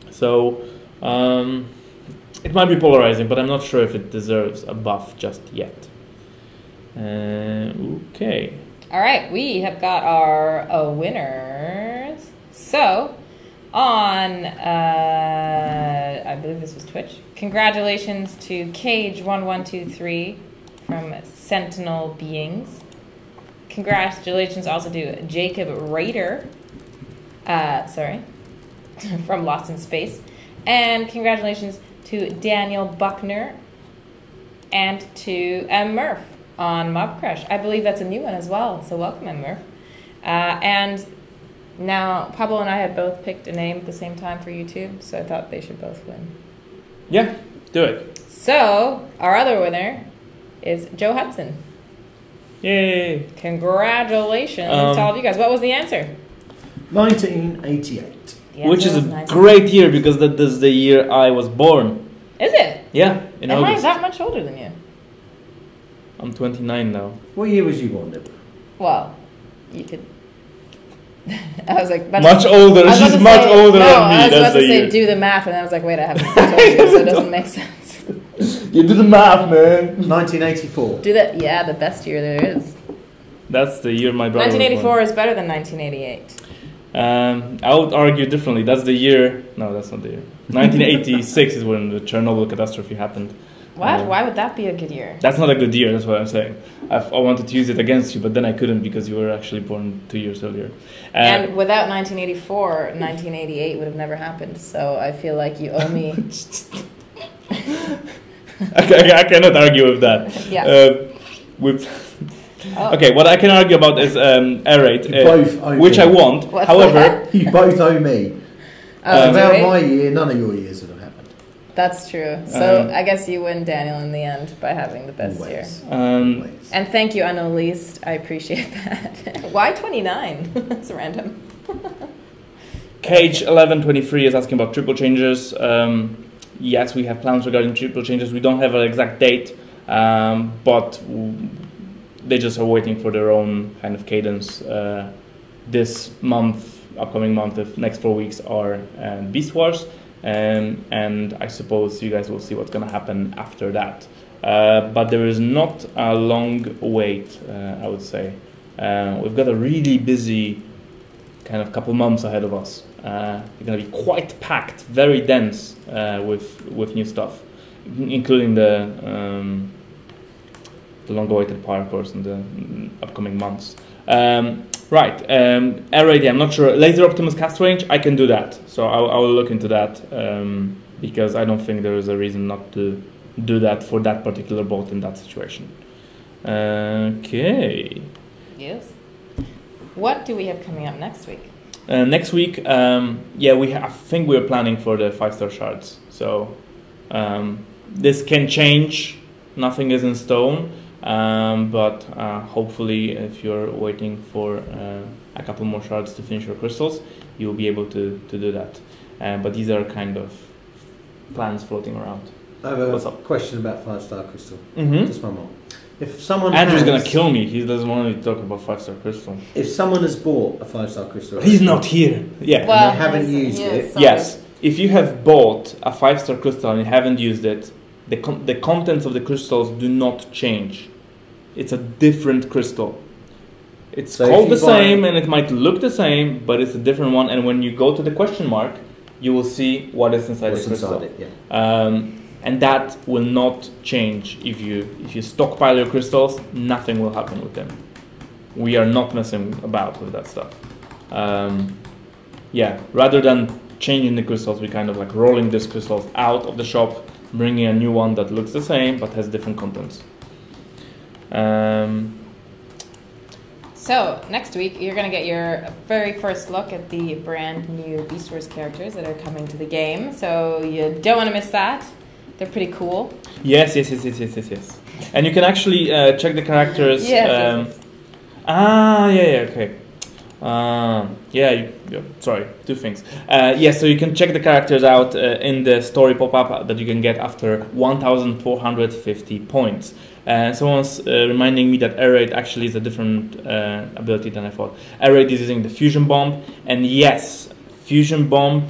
So it might be polarizing, but I'm not sure if it deserves a buff just yet. Okay. All right, we have got our winners. So, on, I believe this was Twitch. Congratulations to Cage1123 from Sentinel Beings. Congratulations also to Jacob Raider, from Lost in Space. And congratulations to Daniel Buckner and to M. Murph on Mob Crush. I believe that's a new one as well, so welcome, M. Murph. And now, Pablo and I had both picked a name at the same time for YouTube, so I thought they should both win. Yeah, do it. So, our other winner is Joe Hudson. Yay! Congratulations to all of you guys. What was the answer? 1988. Which is a great year because that is the year I was born. Is it? Yeah, in Am I August. that much older than you? I'm 29 now. What year was you born, Deborah? Well, you could... I was like... Much older. She's much older than me. I was That's about to the say year. do the math, and I was like, wait, I haven't told you, so it doesn't make sense. You do the math, man. 1984. Do that. Yeah, the best year there is. That's the year my brother was 1984 is better than 1988. born. I would argue differently. That's the year... No, that's not the year. 1986 is when the Chernobyl catastrophe happened. What? Why would that be a good year? That's not a good year, that's what I'm saying. I wanted to use it against you, but then I couldn't because you were actually born 2 years earlier. And without 1984, 1988 would have never happened. So I feel like you owe me... I cannot argue with that. Yeah. Okay, what I can argue about is air rate, both owe which me. I want. What's However, that? You both owe me. Oh, Without do we? my year, none of your years would have happened. That's true. So I guess you win, Daniel, in the end by having the best year. Always. Um, And thank you, Unreleased. I appreciate that. Why 29? That's random. Cage1123 is asking about triple changes. Yes, we have plans regarding triple changes. We don't have an exact date, but they just are waiting for their own kind of cadence. This month, upcoming month, the next 4 weeks are Beast Wars, and I suppose you guys will see what's going to happen after that. But there is not a long wait, I would say. We've got a really busy kind of couple months ahead of us. We're going to be quite packed, very dense with new stuff, including the long-awaited power course in the upcoming months. Right, air raid, I'm not sure. Laser Optimus cast range, I can do that. So I will look into that because I don't think there is a reason not to do that for that particular boat in that situation. Okay. Yes. What do we have coming up next week? Next week, I think we're planning for the 5-star shards. So this can change. Nothing is in stone. But hopefully, if you're waiting for a couple more shards to finish your crystals, you'll be able to do that. But these are kind of plans floating around. I have What's a up? question about 5-star crystal. Mm-hmm. Just one more. If someone Andrew's has, gonna kill me. He doesn't want me to talk about 5-star crystal. If someone has bought a 5-star crystal, He's not here. Yeah. Well, they haven't yes, used yes, it. sorry. Yes. If you have bought a 5-star crystal and you haven't used it, the contents of the crystals do not change. It's a different crystal. It's So called if the you buy- same and it might look the same, but it's a different one. And when you go to the question mark, you will see what is inside What's the crystal. inside it? Yeah. And that will not change if you stockpile your crystals. Nothing will happen with them. We are not messing about with that stuff. Rather than changing the crystals, we kind of like rolling these crystals out of the shop, bringing a new one that looks the same but has different contents. So, next week, you're going to get your very first look at the brand new Beast Wars characters that are coming to the game. So, you don't want to miss that. They're pretty cool. Yes. And you can actually check the characters. Yes. Okay. Sorry, two things. So you can check the characters out in the story pop-up that you can get after 1,450 points. Someone's reminding me that Air Raid actually is a different ability than I thought. Air Raid is using the Fusion Bomb, and yes, Fusion Bomb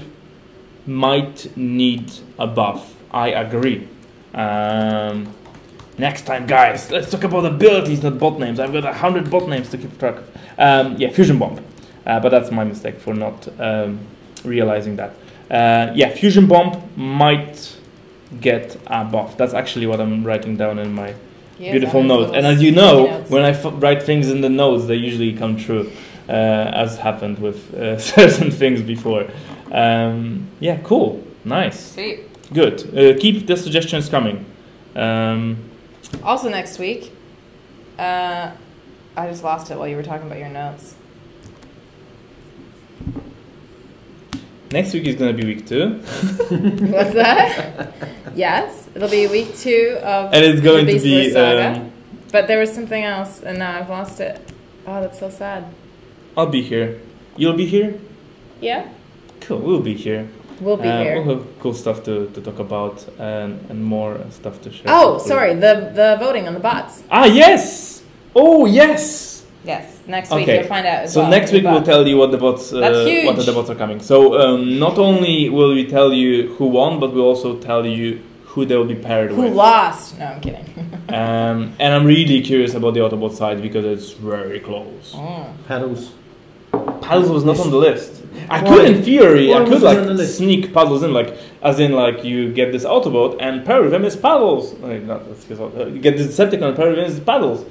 might need a buff. I agree. Next time, guys, let's talk about abilities, not bot names. I've got 100 bot names to keep track of. Fusion Bomb. But that's my mistake for not realizing that. Fusion Bomb might get a buff. That's actually what I'm writing down in my beautiful notes. And as you know, when I write things in the notes, they usually come true, as happened with certain things before. Cool. Nice. Sweet. Good. Keep the suggestions coming. Also next week, I just lost it while you were talking about your notes. Next week is going to be week 2. What's that? Yes, it'll be week 2 of and it's going the to be Saga. But there was something else, and now I've lost it. Oh, that's so sad. I'll be here. You'll be here? Yeah. Cool, we'll be here. We'll be here. We'll have cool stuff to talk about and more stuff to share. Oh, sorry, the voting on the bots. Ah, yes! Oh, yes! Yes, next week you'll find out as well. So next week we'll tell you what the bots, That's huge. what the bots are coming. So not only will we tell you who won, but we'll also tell you who they will be paired with. Who lost? No, I'm kidding. And I'm really curious about the Autobot side because it's very close. Paddles. Paddles was not on the list. I could, in theory, I could like sneak Paddles in, like as in like you get this Autobot and pair with him is Paddles. Like, not, that's you get this Decepticon and pair with him is Paddles.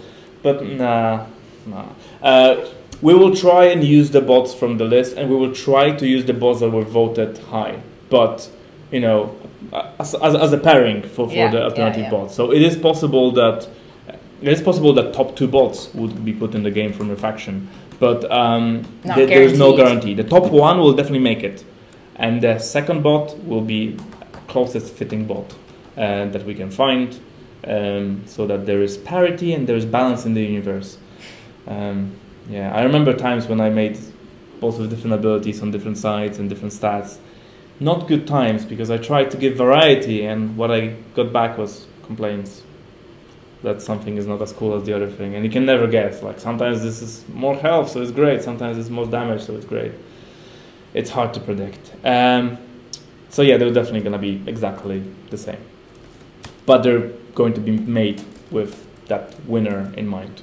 But nah. We will try and use the bots from the list, and we will try to use the bots that were voted high. But you know, as a pairing for the alternative bots. So it is possible that top 2 bots would be put in the game from your faction. But there's no guarantee. The top 1 will definitely make it, and the second bot will be closest fitting bot that we can find, so that there is parity and there is balance in the universe. I remember times when I made both with different abilities on different sides and different stats. Not good times, because I tried to give variety, and what I got back was complaints that something is not as cool as the other thing, and you can never guess. Like sometimes this is more health, so it's great. Sometimes it's more damage, so it's great. It's hard to predict. They're definitely gonna be exactly the same, but they're going to be made with that winner in mind.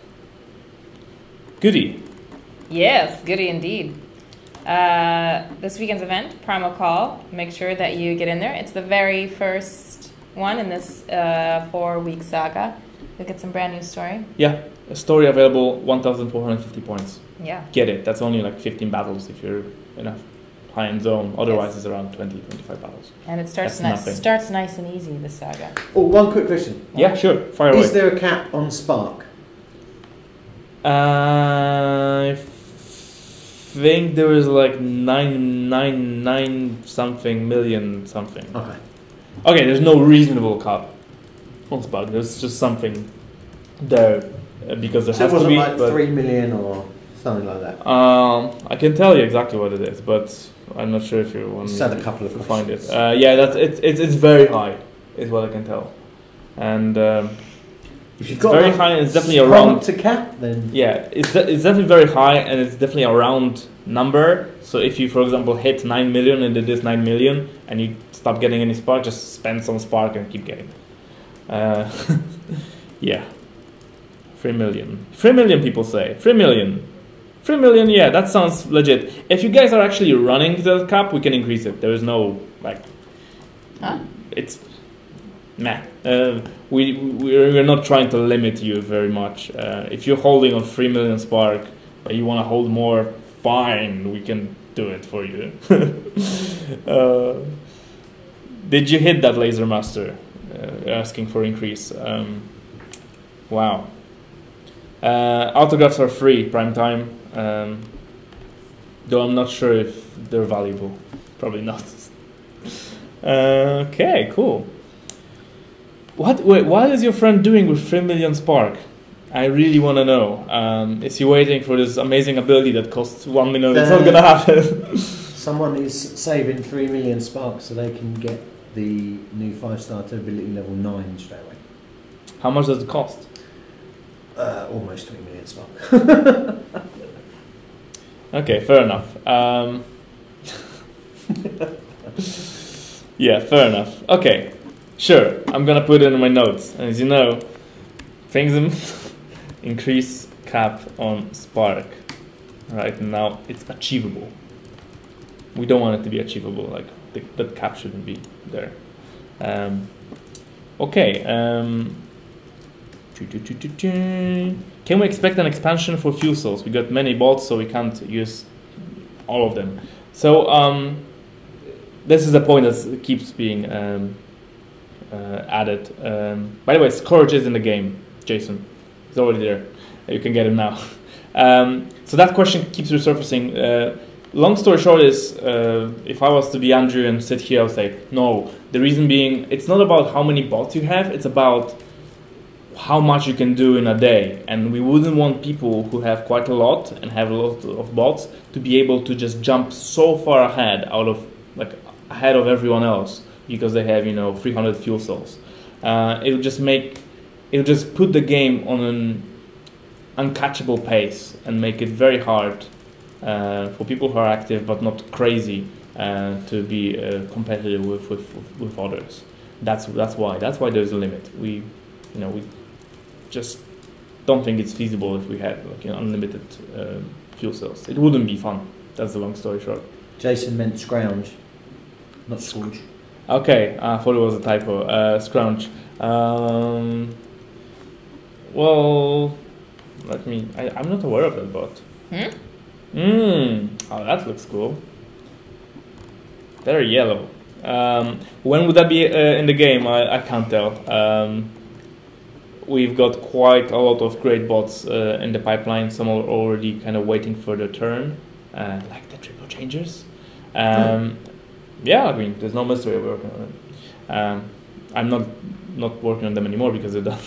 Goody. Yes, goody indeed. This weekend's event, Primal Call. Make sure that you get in there. It's the very first one in this 4-week saga. You'll get some brand new story. Yeah, a story available, 1,450 points. Yeah. Get it. That's only like 15 battles if you're in a high-end zone. Otherwise, it's around 20, 25 battles. And it starts nice and easy, this saga. Oh, one quick question. Yeah, sure. Fire away. Is there a cap on Spark? I think there is like 999 something million something. Okay, there's no reasonable cap on Spark. There's just something there because there has to be. Like 3 million or something like that. I can tell you exactly what it is, but I'm not sure if you want a couple of to find it. It's very high, is what I can tell, and. If you've got very high, and it's definitely around to cap, then it's definitely very high, and it's definitely a round number. So if you, for example, hit 9 million and it is 9 million, and you stop getting any spark, just spend some spark and keep getting. 3 million. 3 million people say 3 million. 3 million. Yeah, that sounds legit. If you guys are actually running the cap, we can increase it. There is no it's. Meh. We're not trying to limit you very much. If you're holding on 3 million spark, but you want to hold more, fine, we can do it for you. Did you hit that Laser Master? Asking for increase. Wow. Autographs are free, prime time. Though I'm not sure if they're valuable. Probably not. Okay, cool. What is your friend doing with 3 million spark? I really want to know. Is he waiting for this amazing ability that costs 1 million? It's not gonna happen. Someone is saving 3 million sparks so they can get the new 5-star to ability level 9 straight away. How much does it cost? Almost 3 million sparks. Okay, fair enough. Yeah, fair enough. Okay, sure. I'm gonna put it in my notes. And as you know, things increase cap on Spark. Right now, it's achievable. We don't want it to be achievable. Like that cap shouldn't be there. Okay. Can we expect an expansion for fuel cells? We got many bots, so we can't use all of them. So this is a point that keeps being added. By the way, Scourge is in the game, Jason. It's already there. You can get him now. So that question keeps resurfacing. Long story short is, if I was to be Andrew and sit here, I would say, no. The reason being, it's not about how many bots you have, it's about how much you can do in a day. And we wouldn't want people who have quite a lot and have a lot of bots to be able to just jump so far ahead ahead of everyone else because they have 300 fuel cells. It'll just put the game on an uncatchable pace and make it very hard for people who are active but not crazy to be competitive with others. That's why there's a limit. We just don't think it's feasible if we had unlimited fuel cells. It wouldn't be fun. That's the long story short. Jason meant scrounge, not scrounge. Okay, I thought it was a typo. Scrounge. Well, I'm not aware of that bot. Oh, that looks cool. They're yellow. When would that be in the game? I can't tell. We've got quite a lot of great bots in the pipeline. Some are already kind of waiting for their turn, like the triple changers. Yeah, I mean, there's no mystery we're working on it. I'm not working on them anymore because they're done.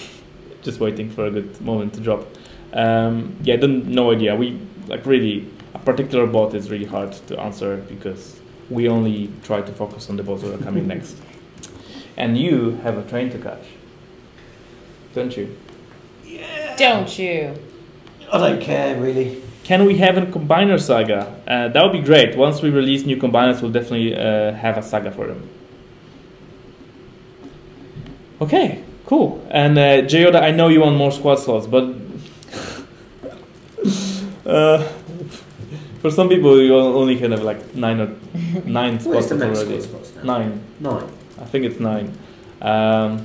Just waiting for a good moment to drop. Yeah, no idea. Really, a particular bot is really hard to answer because we only try to focus on the bots that are coming next. And you have a train to catch, don't you? Yeah. Don't you? I don't care, really. Can we have a combiner saga? That would be great. Once we release new combiners, we'll definitely have a saga for them. Okay, cool. And Jyoda, I know you want more squad slots, but for some people you only can have like 9 squad slots already. Nine. I think it's 9. I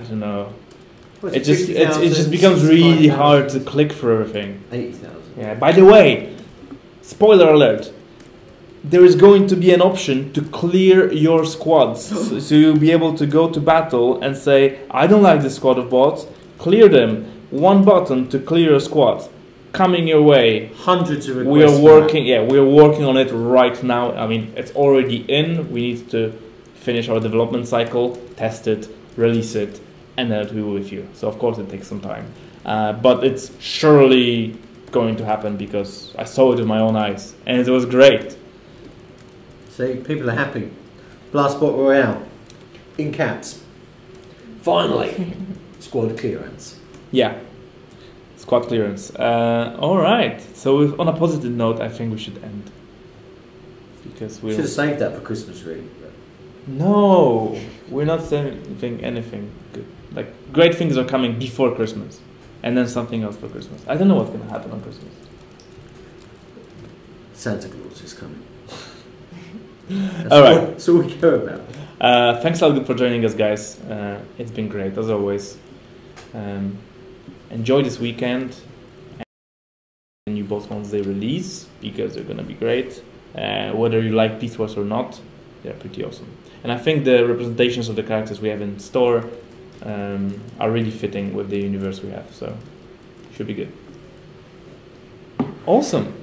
don't know. It just becomes really hard to click for everything. 80,000. Yeah. By the way, spoiler alert. There is going to be an option to clear your squads, so you'll be able to go to battle and say, "I don't like this squad of bots. Clear them." One button to clear your squad. Coming your way. Hundreds of requests. We are working. Yeah, we are working on it right now. I mean, it's already in. We need to finish our development cycle, test it, release it, and then it will be with you. So of course it takes some time, but it's surely going to happen because I saw it with my own eyes and it was great. See, people are happy. Blast Bot Royale in caps. Finally, squad clearance. Yeah, squad clearance. All right. So on a positive note, I think we should end because we should have saved that for Christmas, really. No, we're not saving anything good. Like, great things are coming before Christmas, and then something else for Christmas. I don't know what's going to happen on Christmas. Santa Claus is coming. All right. That's all we care about. Thanks a lot for joining us, guys. It's been great, as always. Enjoy this weekend. And new boss once they release, because they're going to be great. Whether you like Beast Wars or not, they're pretty awesome. And I think the representations of the characters we have in store are really fitting with the universe we have, so should be good. Awesome.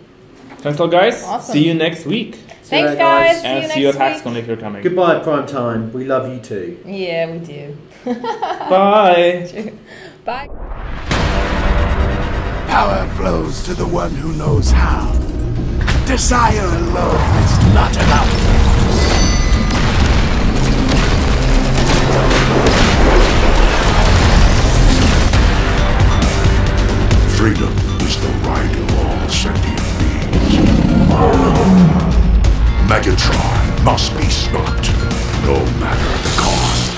Thanks a lot, guys. Awesome. See you next week. Thanks, guys. And see you at HaxCon if you're coming. Goodbye, Prime Time. We love you too. Yeah, we do. Bye. Bye. Power flows to the one who knows how. Desire alone is not enough. Freedom is the right of all sentient beings. Megatron must be stopped, no matter the cost.